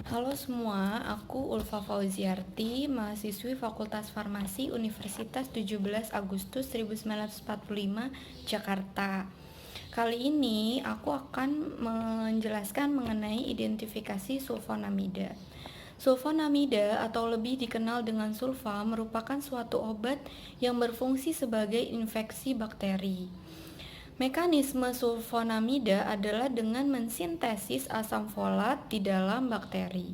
Halo semua, aku Ulfa Fauziarti, mahasiswi Fakultas Farmasi Universitas 17 Agustus 1945, Jakarta. Kali ini aku akan menjelaskan mengenai identifikasi sulfonamida. Sulfonamida atau lebih dikenal dengan sulfa merupakan suatu obat yang berfungsi sebagai infeksi bakteri. Mekanisme sulfonamida adalah dengan mensintesis asam folat di dalam bakteri.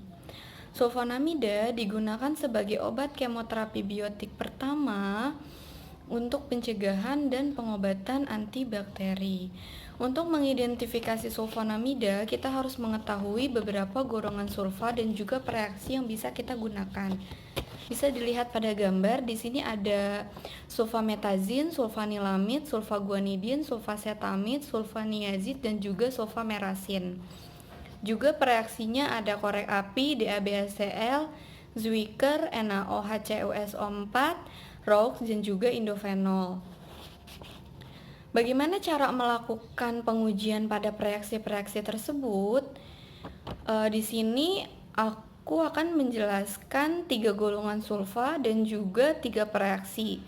Sulfonamida digunakan sebagai obat kemoterapi biotik pertama untuk pencegahan dan pengobatan antibakteri. Untuk mengidentifikasi sulfonamida, kita harus mengetahui beberapa golongan sulfa dan juga reaksi yang bisa kita gunakan. Bisa dilihat pada gambar, di sini ada sulfametazin, sulfanilamid, sulfaguanidin, sulfacetamid, sulfaniazid, dan juga sulfamerasin. Juga pereaksinya ada korek api, DABHCl, Zwicker, NaOHCuSO4, ROX, dan juga indofenol. Bagaimana cara melakukan pengujian pada reaksi-reaksi tersebut? Di sini aku akan menjelaskan 3 golongan sulfa dan juga 3 reaksi.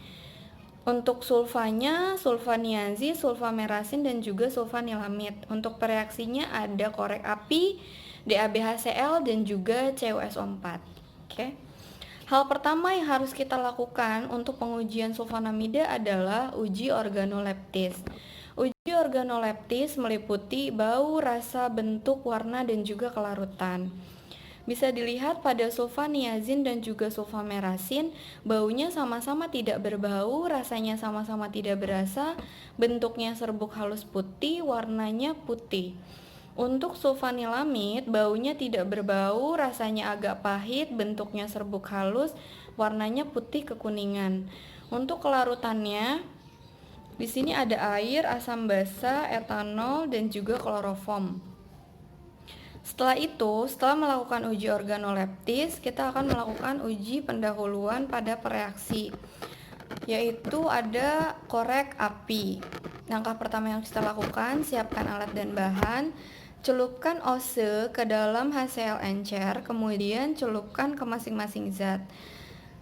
Untuk sulfanya, sulfaniazid, sulfamerasin, dan juga sulfanilamid. Untuk reaksinya ada korek api, DABHCl, dan juga CuSO4. Oke. Hal pertama yang harus kita lakukan untuk pengujian sulfonamida adalah uji organoleptis. Uji organoleptis meliputi bau, rasa, bentuk, warna, dan juga kelarutan. Bisa dilihat pada sulfaniazin dan juga sulfamerasin, baunya sama-sama tidak berbau, rasanya sama-sama tidak berasa, bentuknya serbuk halus putih, warnanya putih. Untuk sulfanilamid, baunya tidak berbau, rasanya agak pahit, bentuknya serbuk halus, warnanya putih kekuningan. Untuk kelarutannya, di sini ada air, asam basa, etanol, dan juga kloroform. Setelah melakukan uji organoleptis, kita akan melakukan uji pendahuluan pada reaksi, yaitu ada korek api. Langkah pertama yang kita lakukan, siapkan alat dan bahan. Celupkan ose ke dalam HCl encer, kemudian celupkan ke masing-masing zat.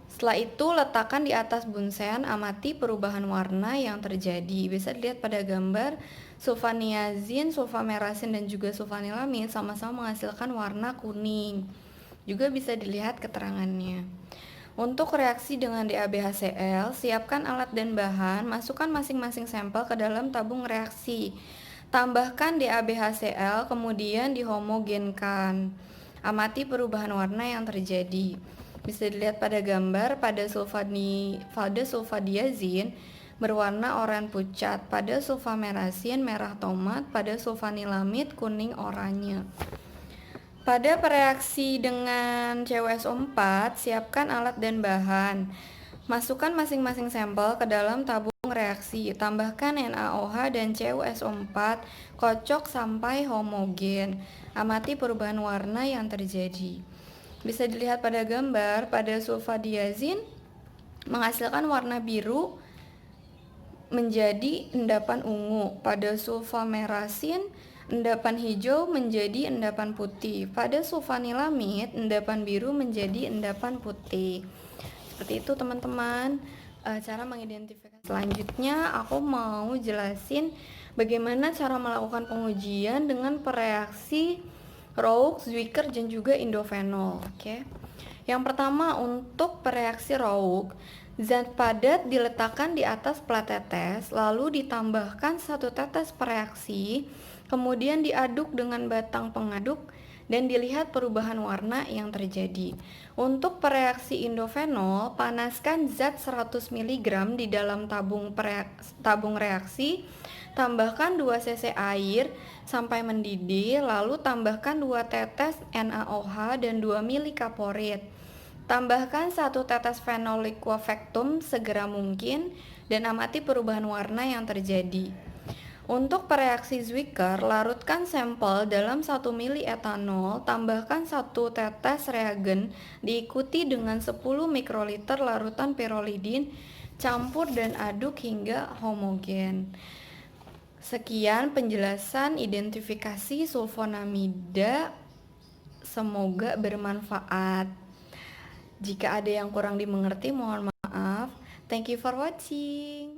Setelah itu letakkan di atas bunsen, amati perubahan warna yang terjadi. Bisa dilihat pada gambar, sulfaniazin, sulfamerasin, dan juga sulfanilamid sama-sama menghasilkan warna kuning. Juga bisa dilihat keterangannya. Untuk reaksi dengan DABHCl, siapkan alat dan bahan, masukkan masing-masing sampel ke dalam tabung reaksi. Tambahkan DABHCl, kemudian dihomogenkan. Amati perubahan warna yang terjadi. Bisa dilihat pada gambar, pada sulfadiazin berwarna oranye pucat, pada sulfamerasin merah tomat, pada sulfanilamid kuning oranye. Pada reaksi dengan CuSO4, siapkan alat dan bahan. Masukkan masing-masing sampel ke dalam tabung reaksi. Tambahkan NaOH dan CuSO4, kocok sampai homogen. Amati perubahan warna yang terjadi. Bisa dilihat pada gambar, pada sulfadiazin menghasilkan warna biru menjadi endapan ungu. Pada sulfamerasin, endapan hijau menjadi endapan putih. Pada sulfanilamid, endapan biru menjadi endapan putih. Seperti itu teman-teman, cara mengidentifikasi. Selanjutnya aku mau jelasin bagaimana cara melakukan pengujian dengan reaksi ROX, Zwicker, dan juga indofenol. Oke. Yang pertama, untuk reaksi ROX, zat padat diletakkan di atas plat tetes, lalu ditambahkan 1 tetes reaksi, kemudian diaduk dengan batang pengaduk dan dilihat perubahan warna yang terjadi. Untuk reaksi indofenol, panaskan zat 100 mg di dalam tabung reaksi, tambahkan 2 cc air sampai mendidih, lalu tambahkan 2 tetes NaOH dan 2 mili kaporit. Tambahkan 1 tetes fenol liquefactum segera mungkin dan amati perubahan warna yang terjadi. Untuk reaksi Zwicker, larutkan sampel dalam 1 mili etanol, tambahkan 1 tetes reagen, diikuti dengan 10 mikroliter larutan pirolidin, campur dan aduk hingga homogen. Sekian penjelasan identifikasi sulfonamida Semoga bermanfaat. Jika ada yang kurang dimengerti, mohon maaf. Thank you for watching.